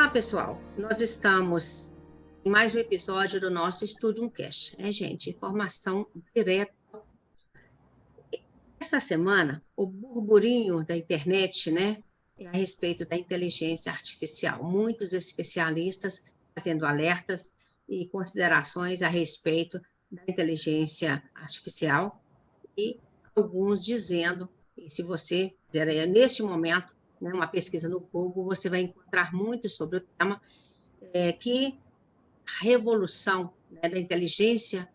Olá, pessoal. Nós estamos em mais um episódio do nosso Studium Cast, né, gente? Informação direta. Esta semana, o burburinho da internet, né, é a respeito da inteligência artificial. Muitos especialistas fazendo alertas e considerações a respeito da inteligência artificial e alguns dizendo, e se você fizer aí, neste momento, né, uma pesquisa no Google, você vai encontrar muito sobre o tema, que a revolução, né, da inteligência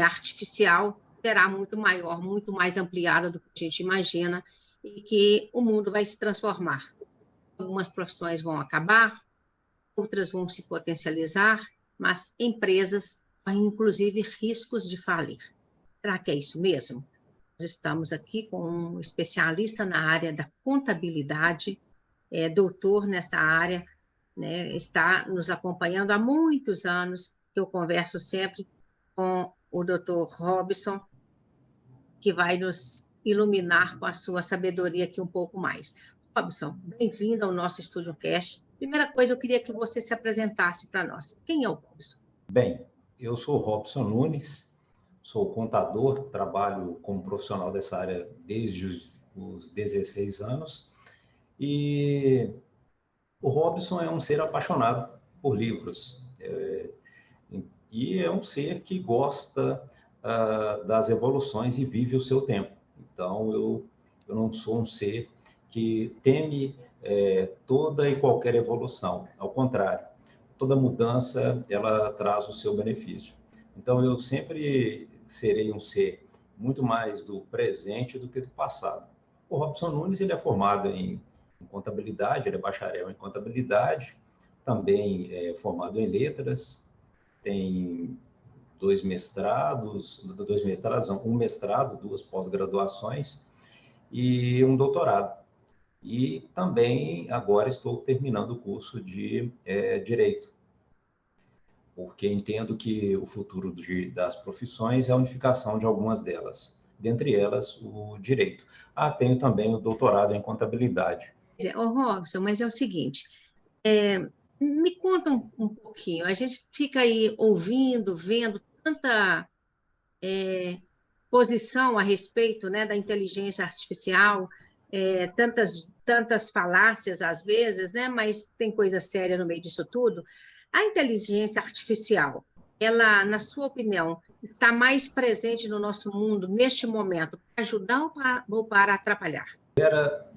artificial será muito maior, muito mais ampliada do que a gente imagina, e que o mundo vai se transformar. Algumas profissões vão acabar, outras vão se potencializar, mas empresas têm, inclusive, riscos de falir. Será que é isso mesmo? Nós estamos aqui com um especialista na área da contabilidade, doutor nessa área, né, está nos acompanhando há muitos anos. Eu converso sempre com o doutor Robson, que vai nos iluminar com a sua sabedoria aqui um pouco mais. Robson, bem-vindo ao nosso Studium Cast. Primeira coisa, eu queria que você se apresentasse para nós. Quem é o Robson? Bem, eu sou Robson Nunes, sou contador, trabalho como profissional dessa área desde os 16 anos, e o Robson é um ser apaixonado por livros, e é um ser que gosta das evoluções e vive o seu tempo. Então, eu não sou um ser que teme toda e qualquer evolução, ao contrário, toda mudança ela traz o seu benefício. Então, eu sempre serei um ser muito mais do presente do que do passado. O Robson Nunes ele é formado em contabilidade, ele é bacharel em contabilidade, também é formado em letras, tem um mestrado, duas pós-graduações e um doutorado. E também agora estou terminando o curso de Direito, porque entendo que o futuro das profissões é a unificação de algumas delas, dentre elas o Direito. Tenho também o doutorado em Contabilidade. Robson, mas é o seguinte, me conta um pouquinho, a gente fica aí ouvindo, vendo tanta posição a respeito, né, da inteligência artificial, tantas falácias às vezes, né, mas tem coisa séria no meio disso tudo. A inteligência artificial, ela, na sua opinião, está mais presente no nosso mundo neste momento para ajudar ou para atrapalhar?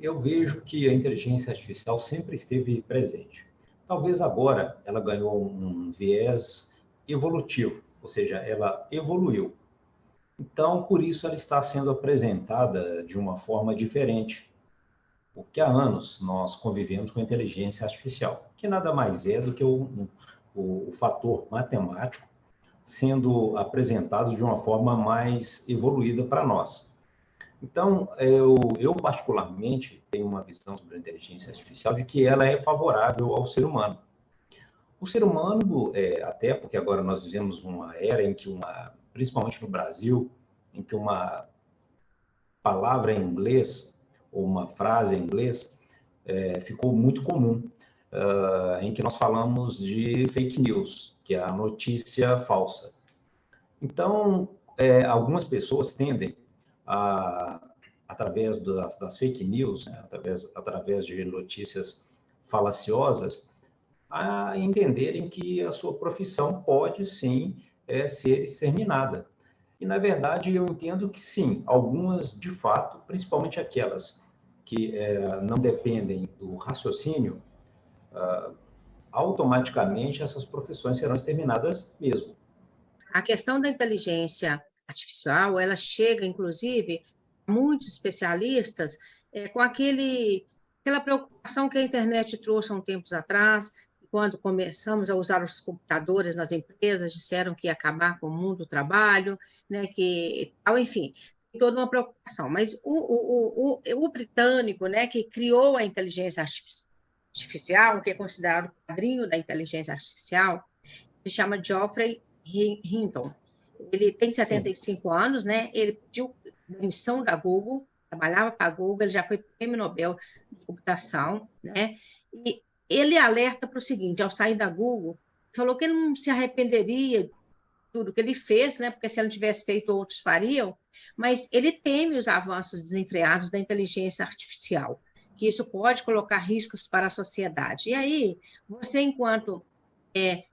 Eu vejo que a inteligência artificial sempre esteve presente. Talvez agora ela ganhou um viés evolutivo, ou seja, ela evoluiu. Então, por isso ela está sendo apresentada de uma forma diferente, porque há anos nós convivemos com a inteligência artificial, que nada mais é do que o fator matemático sendo apresentado de uma forma mais evoluída para nós. Então, eu particularmente tenho uma visão sobre a inteligência artificial de que ela é favorável ao ser humano. O ser humano, até porque agora nós vivemos uma era em que principalmente no Brasil, em que uma palavra em inglês ou uma frase em inglês ficou muito comum, em que nós falamos de fake news, que é a notícia falsa. Então, algumas pessoas tendem através das fake news, né, através de notícias falaciosas, a entenderem que a sua profissão pode, sim, ser exterminada. E, na verdade, eu entendo que, sim, algumas, de fato, principalmente aquelas que não dependem do raciocínio, automaticamente essas profissões serão exterminadas mesmo. A questão da inteligência artificial, ela chega, inclusive, a muitos especialistas com aquela preocupação que a internet trouxe há um tempos atrás, quando começamos a usar os computadores nas empresas, disseram que ia acabar com o mundo do trabalho, né, enfim, tem toda uma preocupação. Mas o britânico, né, que criou a inteligência artificial, que é considerado o padrinho da inteligência artificial, se chama Geoffrey Hinton. Ele tem 75 Sim. anos, né? Ele pediu demissão da Google, trabalhava para a Google, ele já foi prêmio Nobel de computação, né? E ele alerta para o seguinte, ao sair da Google, falou que ele não se arrependeria de tudo que ele fez, né? Porque se ele não tivesse feito, outros fariam, mas ele teme os avanços desenfreados da inteligência artificial, que isso pode colocar riscos para a sociedade. E aí, você, enquanto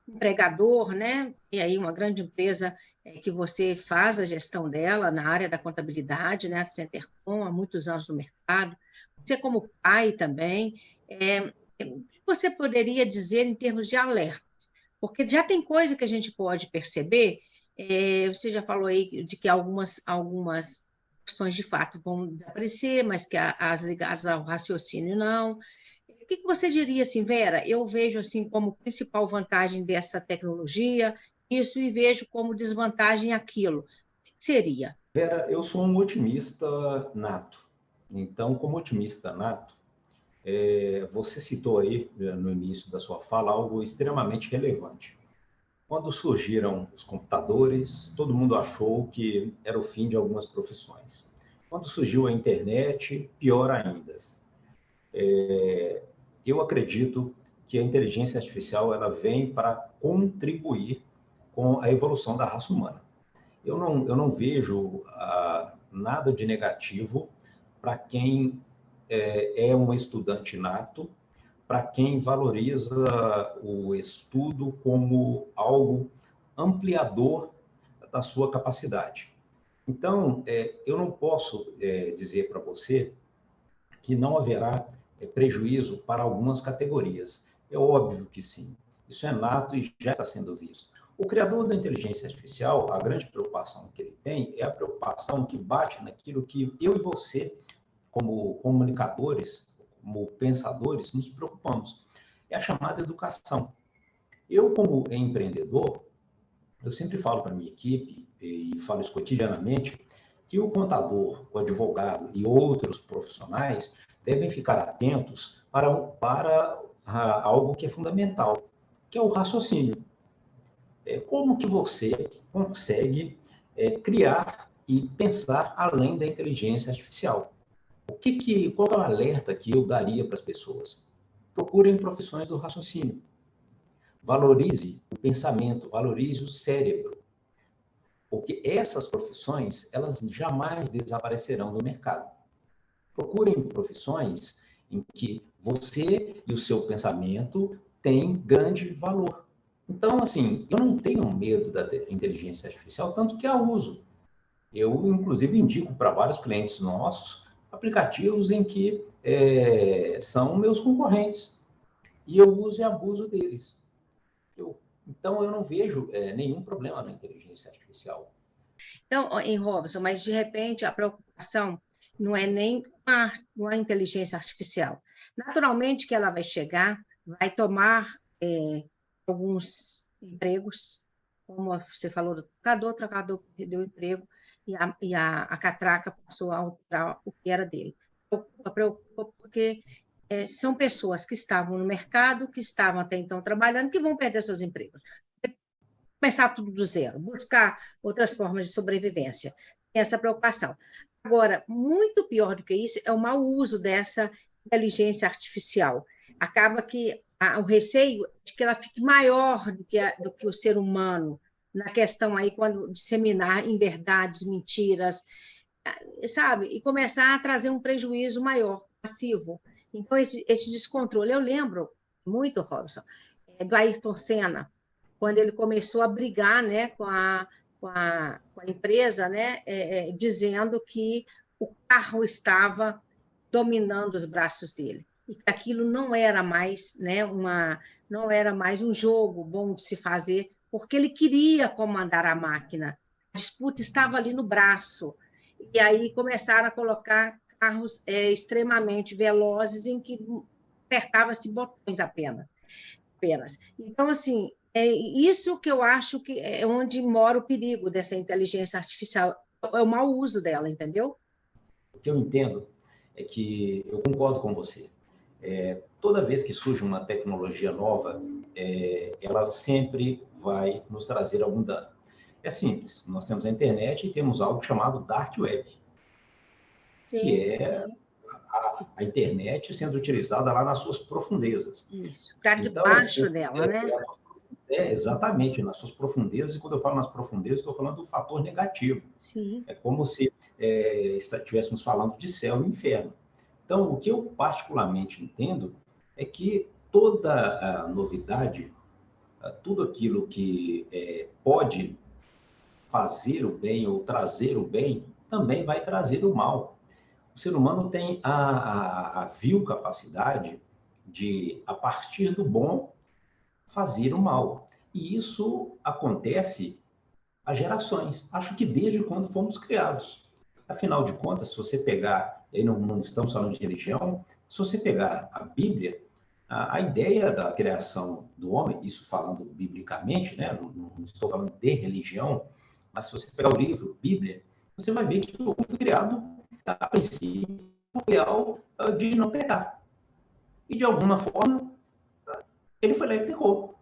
empregador, né? E aí uma grande empresa que você faz a gestão dela na área da contabilidade, né? A Centercom, há muitos anos no mercado. Você como pai também, o que você poderia dizer em termos de alertas? Porque já tem coisa que a gente pode perceber, você já falou aí de que algumas opções de fato vão aparecer, mas que as ligadas ao raciocínio não. O que você diria assim, Vera? Eu vejo assim como principal vantagem dessa tecnologia isso e vejo como desvantagem aquilo. O que seria? Vera, eu sou um otimista nato. Então, como otimista nato, você citou aí no início da sua fala algo extremamente relevante. Quando surgiram os computadores, todo mundo achou que era o fim de algumas profissões. Quando surgiu a internet, pior ainda. Eu acredito que a inteligência artificial ela vem para contribuir com a evolução da raça humana. Eu não vejo nada de negativo para quem é um estudante nato, para quem valoriza o estudo como algo ampliador da sua capacidade. Então, eu não posso dizer para você que não haverá prejuízo para algumas categorias. É óbvio que sim. Isso é nato e já está sendo visto. O criador da inteligência artificial, a grande preocupação que ele tem é a preocupação que bate naquilo que eu e você, como comunicadores, como pensadores, nos preocupamos. É a chamada educação. Eu, como empreendedor, eu sempre falo para a minha equipe, e falo isso cotidianamente, que o contador, o advogado e outros profissionais devem ficar atentos para algo que é fundamental, que é o raciocínio. Como que você consegue criar e pensar além da inteligência artificial? Qual é o alerta que eu daria para as pessoas? Procurem profissões do raciocínio. Valorize o pensamento, valorize o cérebro. Porque essas profissões, elas jamais desaparecerão do mercado. Procurem profissões em que você e o seu pensamento têm grande valor. Então, assim, eu não tenho medo da inteligência artificial, tanto que a uso. Eu, inclusive, indico para vários clientes nossos aplicativos em que são meus concorrentes. E eu uso e abuso deles. Então, eu não vejo nenhum problema na inteligência artificial. Então, em Robson, mas de repente a preocupação não é nem com a inteligência artificial. Naturalmente que ela vai chegar, vai tomar alguns empregos, como você falou do trocador, o trocador perdeu o emprego e a catraca passou a alterar o que era dele. Preocupa porque são pessoas que estavam no mercado, que estavam até então trabalhando, que vão perder seus empregos. Começar tudo do zero, buscar outras formas de sobrevivência. Tem essa preocupação. Agora, muito pior do que isso é o mau uso dessa inteligência artificial. Acaba que o receio de que ela fique maior do que o ser humano na questão aí quando disseminar inverdades, mentiras, sabe? E começar a trazer um prejuízo maior, passivo. Então, esse descontrole, eu lembro muito, Robson, do Ayrton Senna, quando ele começou a brigar, né, com a empresa, né, dizendo que o carro estava dominando os braços dele e que aquilo não era mais, né, não era mais um jogo bom de se fazer, porque ele queria comandar a máquina. A disputa estava ali no braço. E aí começaram a colocar carros extremamente velozes em que apertava-se botões apenas. Então, assim, é isso que eu acho que é onde mora o perigo dessa inteligência artificial, é o mau uso dela, entendeu? O que eu entendo é que eu concordo com você. Toda vez que surge uma tecnologia nova, ela sempre vai nos trazer algum dano. É simples, nós temos a internet e temos algo chamado Dark Web, que Sim, é sim. a internet sendo utilizada lá nas suas profundezas. Isso, está Então, debaixo dela, né? Exatamente, nas suas profundezas, e quando eu falo nas profundezas, estou falando do fator negativo. Sim. É como se estivéssemos falando de céu e inferno. Então, o que eu particularmente entendo é que toda a novidade, tudo aquilo que pode fazer o bem ou trazer o bem, também vai trazer o mal. O ser humano tem a vil capacidade de, a partir do bom, fazer o mal. E isso acontece há gerações. Acho que desde quando fomos criados. Afinal de contas, se você pegar, aí não estamos falando de religião, se você pegar a Bíblia, a ideia da criação do homem, isso falando biblicamente, né? Não estou falando de religião, mas se você pegar o livro Bíblia, você vai ver que o homem foi criado, a princípio, ideal de não pecar. E, de alguma forma, ele foi lá e pecou.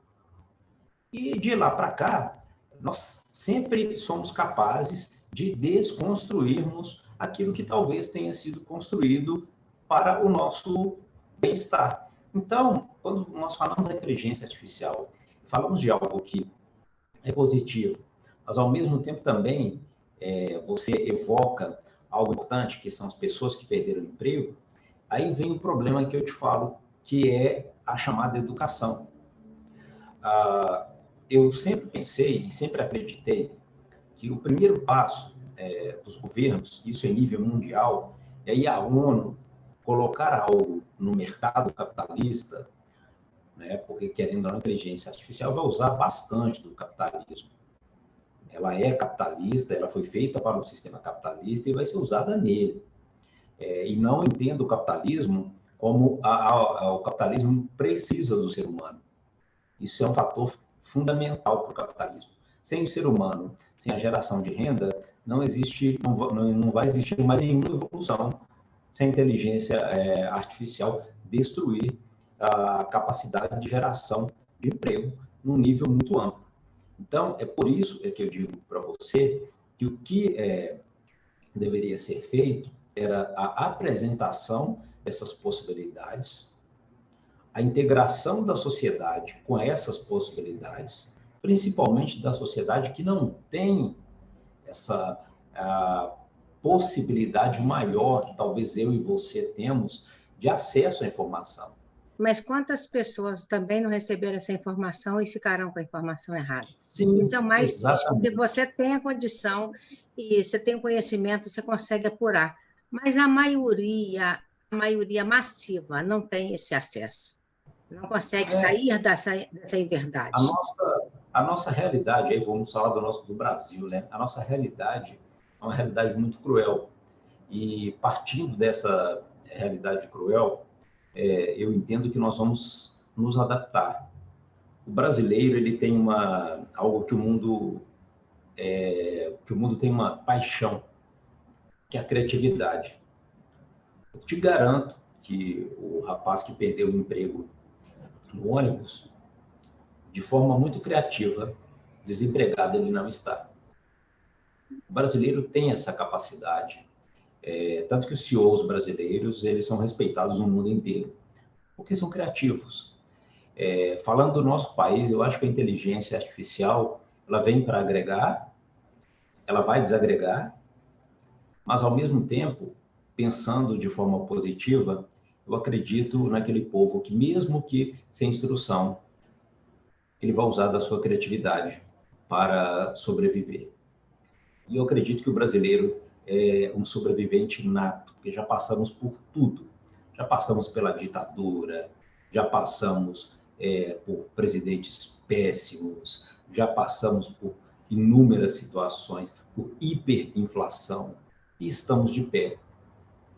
E de lá para cá, nós sempre somos capazes de desconstruirmos aquilo que talvez tenha sido construído para o nosso bem-estar. Então, quando nós falamos da inteligência artificial, falamos de algo que é positivo, mas ao mesmo tempo também você evoca algo importante, que são as pessoas que perderam o emprego, aí vem o problema que eu te falo, que é a chamada educação. Eu sempre pensei e sempre acreditei que o primeiro passo dos governos, isso em nível mundial, é ir à ONU colocar algo no mercado capitalista, né, porque, querendo ou não, a inteligência artificial vai usar bastante do capitalismo. Ela é capitalista, ela foi feita para o sistema capitalista e vai ser usada nele. E não entendo o capitalismo como o capitalismo precisa do ser humano. Isso é um fator fundamental para o capitalismo. Sem o ser humano, sem a geração de renda, não vai existir mais nenhuma evolução sem a inteligência artificial destruir a capacidade de geração de emprego num nível muito amplo. Então, é por isso que eu digo para você que o que deveria ser feito era a apresentação dessas possibilidades, a integração da sociedade com essas possibilidades, principalmente da sociedade que não tem essa possibilidade maior que talvez eu e você temos de acesso à informação. Mas quantas pessoas também não receberam essa informação e ficaram com a informação errada? Sim, isso é o mais triste, porque exatamente. você tem a condição e você tem o conhecimento, você consegue apurar. Mas a maioria massiva não tem esse acesso. Não consegue sair dessa inverdade. A nossa realidade, aí vamos falar do Brasil, né? A nossa realidade é uma realidade muito cruel. E partindo dessa realidade cruel, eu entendo que nós vamos nos adaptar. O brasileiro, ele tem algo que o mundo tem uma paixão, que é a criatividade. Eu te garanto que o rapaz que perdeu o emprego no ônibus, de forma muito criativa, desempregado ele não está. O brasileiro tem essa capacidade, tanto que os CEOs brasileiros, eles são respeitados no mundo inteiro, porque são criativos. Falando do nosso país, eu acho que a inteligência artificial, ela vem para agregar, ela vai desagregar, mas, ao mesmo tempo, pensando de forma positiva, eu acredito naquele povo que, mesmo que sem instrução, ele vai usar da sua criatividade para sobreviver. E eu acredito que o brasileiro é um sobrevivente nato, porque já passamos por tudo. Já passamos pela ditadura, já passamos por presidentes péssimos, já passamos por inúmeras situações, por hiperinflação, e estamos de pé.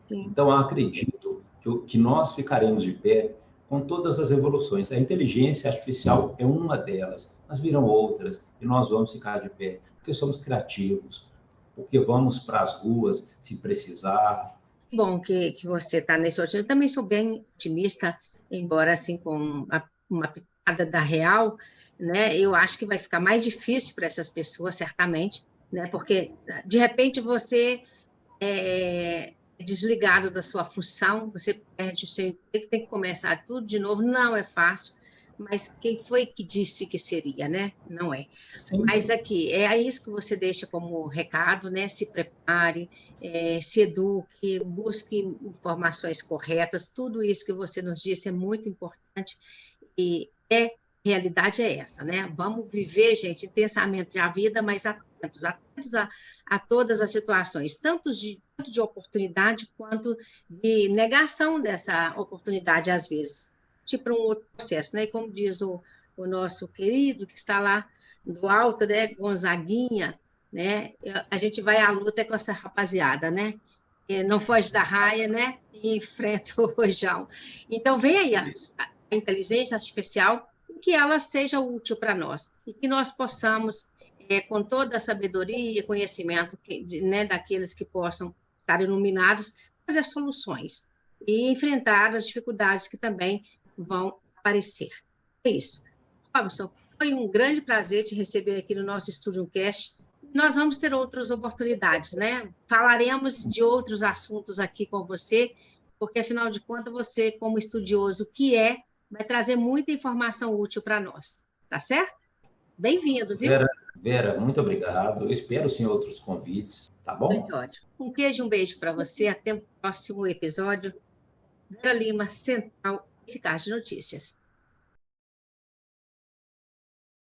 Sim. Então, eu acredito que nós ficaremos de pé com todas as evoluções. A inteligência artificial é uma delas, mas virão outras, e nós vamos ficar de pé, porque somos criativos, porque vamos para as ruas se precisar. Bom que você está nesse otimismo. Eu também sou bem otimista, embora assim com uma pitada da real, né? Eu acho que vai ficar mais difícil para essas pessoas, certamente, né? Porque, de repente, você desligado da sua função, você perde o seu emprego, tem que começar tudo de novo, não é fácil, mas quem foi que disse que seria, né? Não é. Sim, Mas aqui, é isso que você deixa como recado, né? Se prepare, se eduque, busque informações corretas, tudo isso que você nos disse é muito importante e realidade é essa, né? Vamos viver, gente, intensamente a vida, mas atentos a todas as situações, tanto de oportunidade quanto de negação dessa oportunidade, às vezes, tipo um outro processo, né? E como diz o nosso querido que está lá do alto, né, Gonzaguinha, né? A gente vai à luta com essa rapaziada, né? Não foge da raia, né? E enfrenta o rojão. Então, vem aí a inteligência artificial, que ela seja útil para nós e que nós possamos, com toda a sabedoria e conhecimento né, daqueles que possam estar iluminados, fazer soluções e enfrentar as dificuldades que também vão aparecer. É isso. Robson, foi um grande prazer te receber aqui no nosso Estúdio Cast. Nós vamos ter outras oportunidades, né? Falaremos de outros assuntos aqui com você, porque, afinal de contas, você, como estudioso que vai trazer muita informação útil para nós. Tá certo? Bem-vindo, viu? Vera, muito obrigado. Eu espero sim outros convites, tá bom? Muito ótimo. Um queijo e um beijo para você. Até o próximo episódio. Vera Lima, Central Eficaz de Notícias.